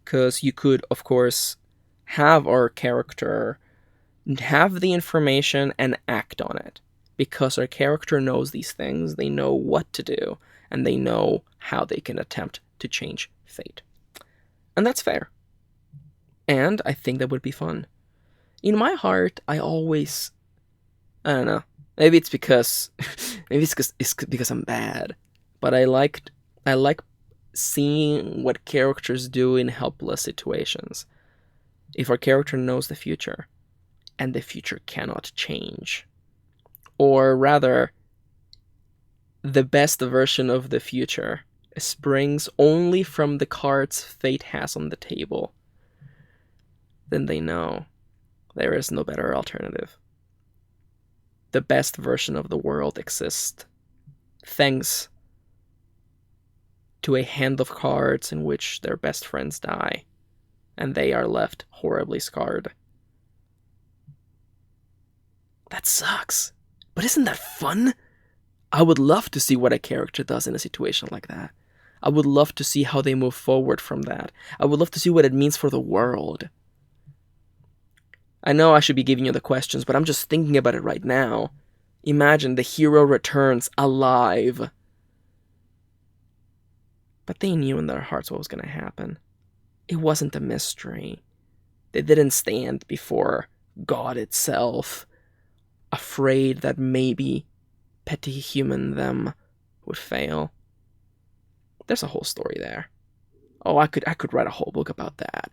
[SPEAKER 1] because you could, of course, have our character have the information and act on it. Because our character knows these things, they know what to do, and they know how they can attempt to change fate. And that's fair. And I think that would be fun. In my heart, I don't know. Maybe it's because I'm bad. But I like seeing what characters do in helpless situations. If our character knows the future, and the future cannot change, or rather, the best version of the future springs only from the cards fate has on the table, then they know there is no better alternative. The best version of the world exists thanks to a hand of cards in which their best friends die, and they are left horribly scarred. That sucks. But isn't that fun? I would love to see what a character does in a situation like that. I would love to see how they move forward from that. I would love to see what it means for the world. I know I should be giving you the questions, but I'm just thinking about it right now. Imagine the hero returns alive. But they knew in their hearts what was going to happen. It wasn't a mystery. They didn't stand before God itself, afraid that maybe petty human them would fail. There's a whole story there. Oh, I could write a whole book about that.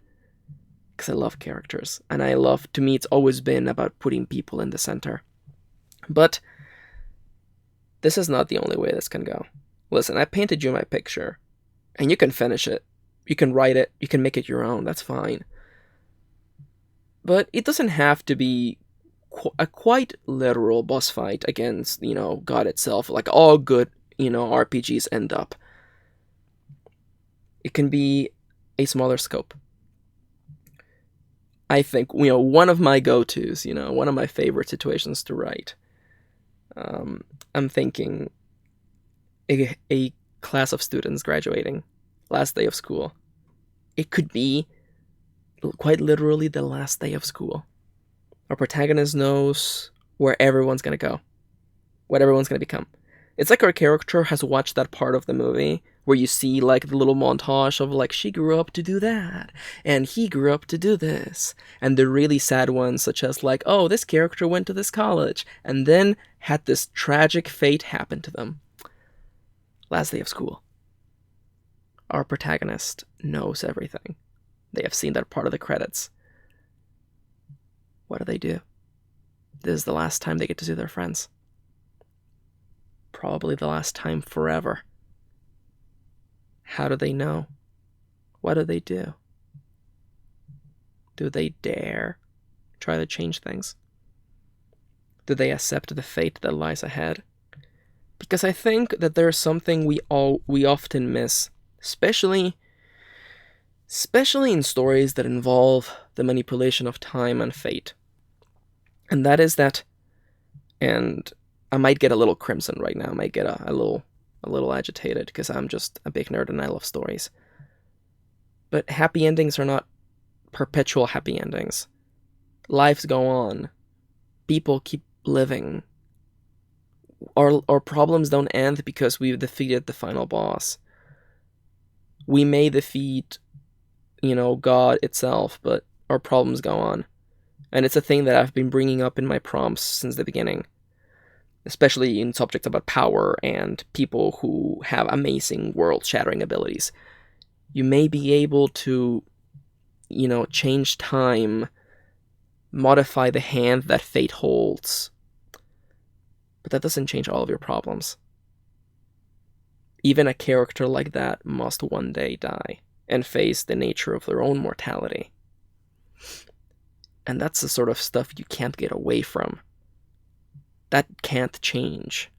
[SPEAKER 1] Because I love characters. And to me, it's always been about putting people in the center. But this is not the only way this can go. Listen, I painted you my picture. And you can finish it. You can write it. You can make it your own. That's fine. But it doesn't have to be a quite literal boss fight against, God itself. Like all good, RPGs end up. It can be a smaller scope. I think, one of my go-tos, one of my favorite situations to write. I'm thinking a class of students graduating, last day of school. It could be quite literally the last day of school. Our protagonist knows where everyone's going to go, what everyone's going to become. It's like our character has watched that part of the movie where you see like the little montage of she grew up to do that, and he grew up to do this, and the really sad ones such as oh, this character went to this college and then had this tragic fate happen to them. Last day of school. Our protagonist knows everything. They have seen that part of the credits. What do? This is the last time they get to see their friends. Probably the last time forever. How do they know? What do they do? Do they dare try to change things? Do they accept the fate that lies ahead? Because I think that there's something we often miss, especially especially in stories that involve the manipulation of time and fate. And that is that, and I might get a little crimson right now, I might get a little agitated, because I'm just a big nerd and I love stories. But happy endings are not perpetual happy endings. Lives go on. People keep living. Our problems don't end because we've defeated the final boss. We may defeat, God itself, but our problems go on. And it's a thing that I've been bringing up in my prompts since the beginning, especially in subjects about power and people who have amazing world-shattering abilities. You may be able to, change time, modify the hand that fate holds, but that doesn't change all of your problems. Even a character like that must one day die and face the nature of their own mortality. And that's the sort of stuff you can't get away from. That can't change.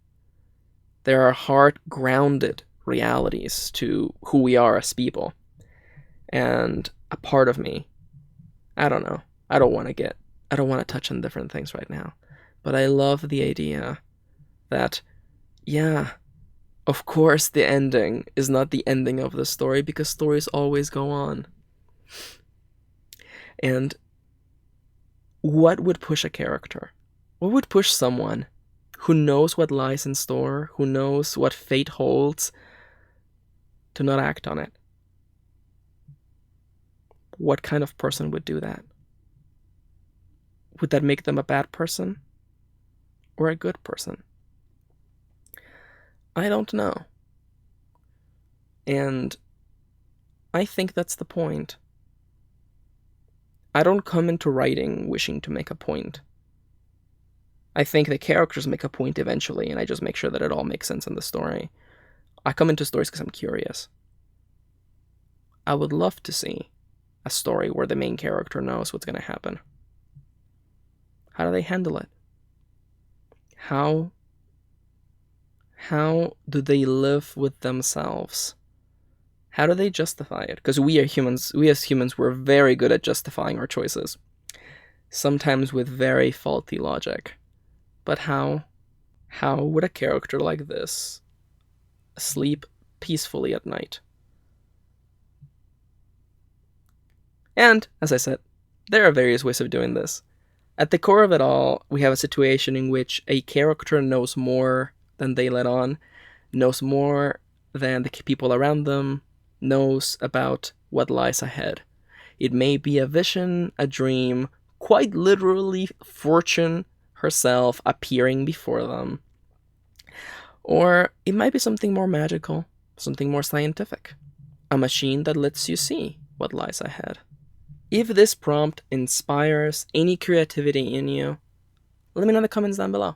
[SPEAKER 1] There are hard-grounded realities to who we are as people. And a part of me, I don't know, I don't want to touch on different things right now, but I love the idea that, yeah, of course the ending is not the ending of the story, because stories always go on. And what would push a character? What would push someone who knows what lies in store, who knows what fate holds, to not act on it? What kind of person would do that? Would that make them a bad person or a good person? I don't know. And I think that's the point. I don't come into writing wishing to make a point. I think the characters make a point eventually, and I just make sure that it all makes sense in the story. I come into stories because I'm curious. I would love to see a story where the main character knows what's going to happen. How do they handle it? How do they live with themselves? How do they justify it? Because we as humans, we're very good at justifying our choices. Sometimes with very faulty logic. But how would a character like this sleep peacefully at night? And, as I said, there are various ways of doing this. At the core of it all, we have a situation in which a character knows more than they let on, knows more than the people around them, knows about what lies ahead. It may be a vision, a dream, quite literally Fortune herself appearing before them. Or it might be something more magical, something more scientific. A machine that lets you see what lies ahead. If this prompt inspires any creativity in you, let me know in the comments down below.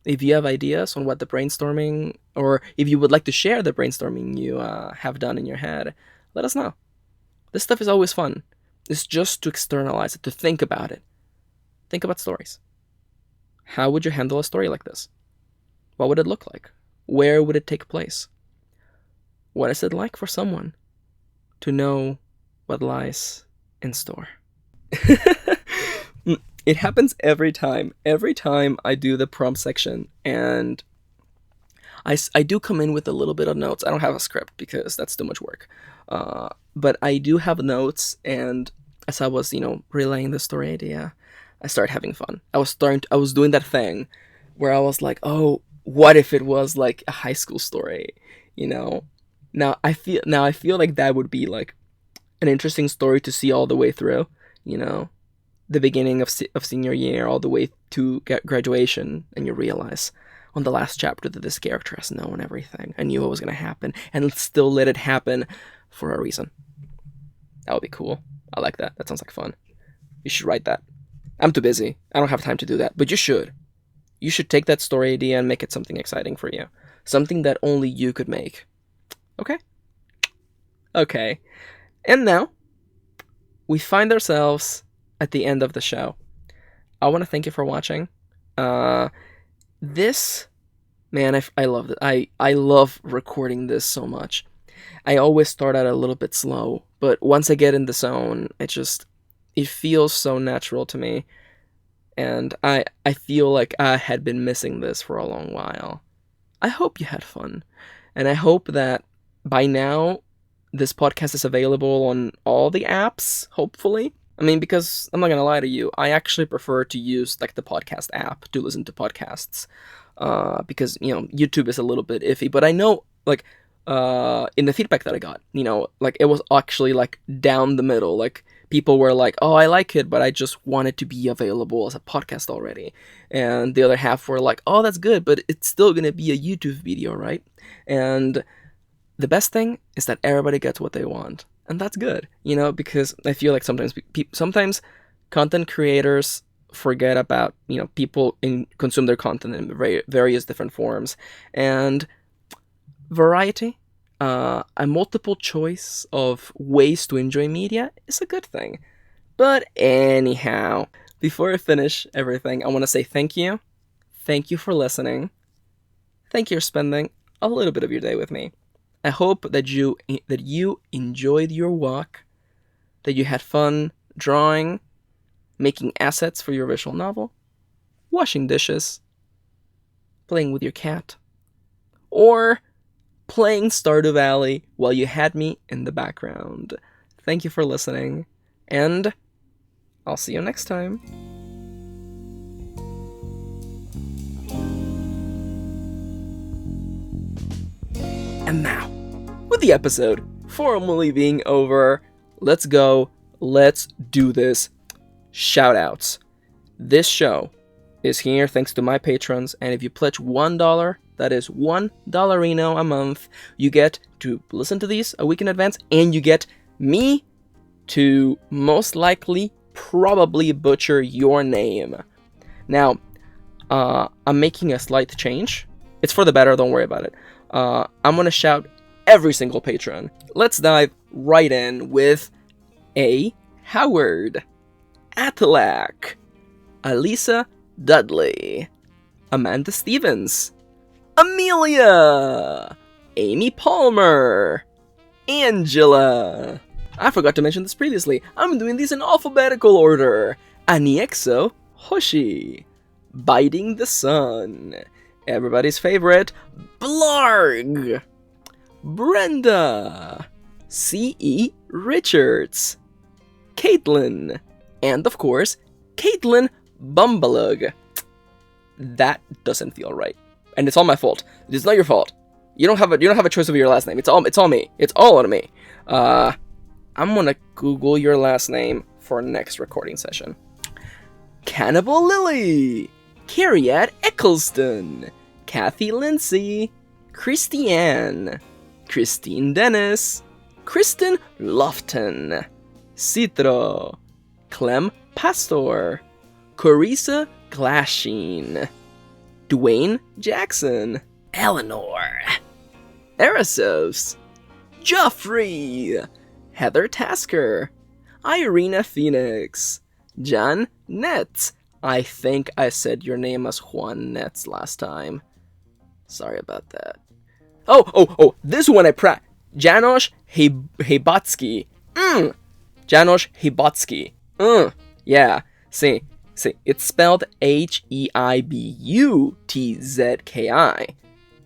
[SPEAKER 1] If you have ideas on what the brainstorming, or if you would like to share the brainstorming you have done in your head, let us know. This stuff is always fun. It's just to externalize it, to think about it. Think about stories. How would you handle a story like this? What would it look like? Where would it take place? What is it like for someone to know what lies in store? It happens every time. Every time I do the prompt section, and I do come in with a little bit of notes. I don't have a script because that's too much work. But I do have notes, and as I was, relaying the story idea, I started having fun. I was doing that thing where I was like, oh, what if it was like a high school story, Now I feel like that would be like an interesting story to see all the way through, the beginning of senior year all the way to graduation, and you realize on the last chapter that this character has known everything and knew what was going to happen and still let it happen for a reason. That would be cool. I like that. That sounds like fun. You should write that. I'm too busy. I don't have time to do that, but you should. You should take that story idea and make it something exciting for you. Something that only you could make. Okay? Okay. And now, we find ourselves at the end of the show. I want to thank you for watching. This, man, I love it. I love recording this so much. I always start out a little bit slow But once I get in the zone, it feels so natural to me. And I feel like I had been missing this for a long while. I hope you had fun. And I hope that by now, this podcast is available on all the apps, hopefully. I mean, because I'm not gonna lie to you, I actually prefer to use like the podcast app to listen to podcasts, because YouTube is a little bit iffy. But I know like in the feedback that I got, like it was actually like down the middle. Like people were like, "Oh, I like it, but I just want it to be available as a podcast already," and the other half were like, "Oh, that's good, but it's still gonna be a YouTube video, right?" And the best thing is that everybody gets what they want. And that's good, because I feel like sometimes content creators forget about, people consume their content in various different forms. And variety, a multiple choice of ways to enjoy media is a good thing. But anyhow, before I finish everything, I want to say thank you. Thank you for listening. Thank you for spending a little bit of your day with me. I hope that you enjoyed your walk, that you had fun drawing, making assets for your visual novel, washing dishes, playing with your cat, or playing Stardew Valley while you had me in the background. Thank you for listening, and I'll see you next time. And now, with the episode formally being over, let's do this. Shoutouts. This show is here thanks to my patrons, and if you pledge $1, that is $1 a month, you get to listen to these a week in advance, and you get me to most likely probably butcher your name. Now, I'm making a slight change. It's for the better, don't worry about it. I'm gonna shout every single patron. Let's dive right in with A. Howard, Atalak, Alisa Dudley, Amanda Stevens, Amelia, Amy Palmer, Angela. I forgot to mention this previously. I'm doing these in alphabetical order. Aniexo Hoshi, Biting the Sun, everybody's favorite, Blarg, Brenda, C.E. Richards, Caitlin, and of course, Caitlin Bumbalug. That doesn't feel right, and it's all my fault. It's not your fault. You don't have a choice of your last name. It's all me. It's all on me. I'm gonna Google your last name for next recording session. Cannibal Lily, Carriette Eccleston, Kathy Lindsay, Christiane, Christine Dennis, Kristen Lofton, Citro, Clem Pastor, Carissa Glasheen, Dwayne Jackson, Eleanor, Erasos, Joffrey, Heather Tasker, Irina Phoenix, John Netz. I think I said your name as Juan Netz last time. Sorry about that. Oh, this one Janosch Heibotsky. Janosch Heibotsky. Yeah. See, it's spelled Heibutzki,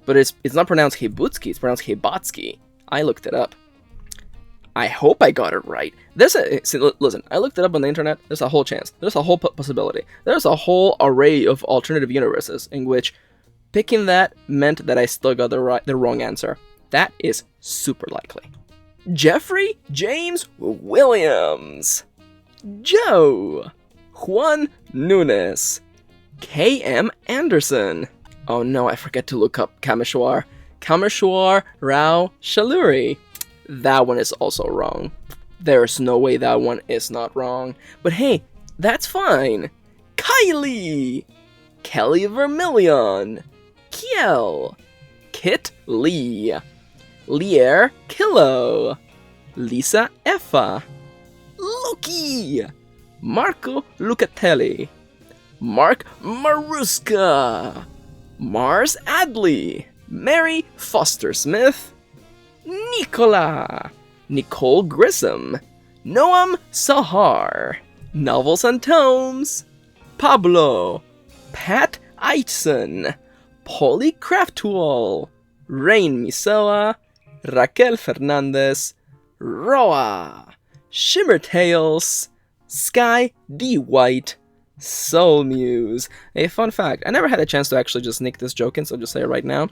[SPEAKER 1] but it's not pronounced Heibutzki, it's pronounced Heibotsky. I looked it up. I hope I got it right. Listen, I looked it up on the internet. There's a whole chance. There's a whole possibility. There's a whole array of alternative universes in which picking that meant that I still got the wrong answer. That is super likely. Jeffrey James Williams, Joe, Juan Nunes, K.M. Anderson. Oh no, I forget to look up Kameshwar Rao Shaluri. That one is also wrong. There's no way that one is not wrong. But hey, that's fine. Kylie, Kelly Vermillion, Kiel, Kit Lee, Lier Kilo, Lisa Effa, Loki, Marco Lucatelli, Mark Maruska, Mars Adley, Mary Foster Smith, Nicola, Nicole Grissom, Noam Sahar, Novels and Tomes, Pablo, Pat Eitson, Polly Craftwall, Rain Misoa, Raquel Fernandez, Roa, Shimmer Tales, Sky D. White, Soul Muse. A fun fact, I never had a chance to actually just nick this joke in, so I'll just say it right now.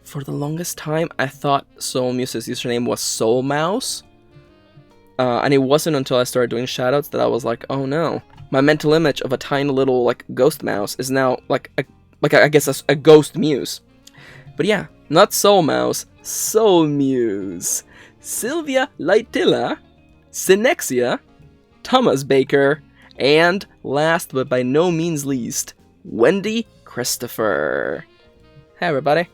[SPEAKER 1] For the longest time, I thought Soul Muse's username was Soul Mouse. And it wasn't until I started doing shoutouts that I was like, oh no. My mental image of a tiny little, like, ghost mouse is now, I guess, a ghost muse. But yeah, not Soul Mouse, Soul Muse. Sylvia Lightilla, Synexia, Thomas Baker, and last but by no means least, Wendy Christopher. Hey everybody.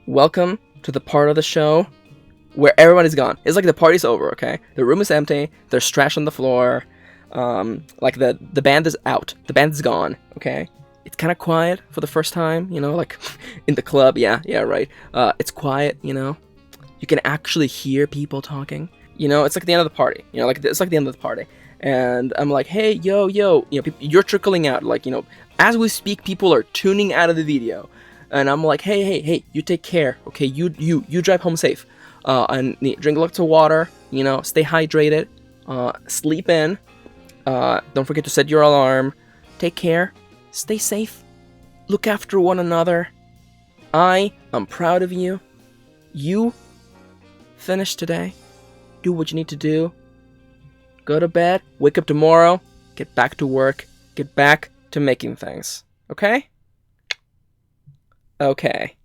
[SPEAKER 1] Welcome to the part of the show where everybody's gone. It's like the party's over, okay? The room is empty, there's trash on the floor, like the band is out, the band is gone, okay? It's kind of quiet for the first time, you know, like in the club, yeah, right. It's quiet, you know? You can actually hear people talking. You know, it's like the end of the party. You know, like it's like the end of the party. And I'm like, hey, yo, you know, you're trickling out. Like, you know, as we speak, people are tuning out of the video. And I'm like, hey, you take care. Okay, you drive home safe. And drink lots of water. You know, stay hydrated. Sleep in. Don't forget to set your alarm. Take care. Stay safe. Look after one another. I am proud of you. You finish today. Do what you need to do. Go to bed. Wake up tomorrow. Get back to work. Get back to making things. Okay? Okay.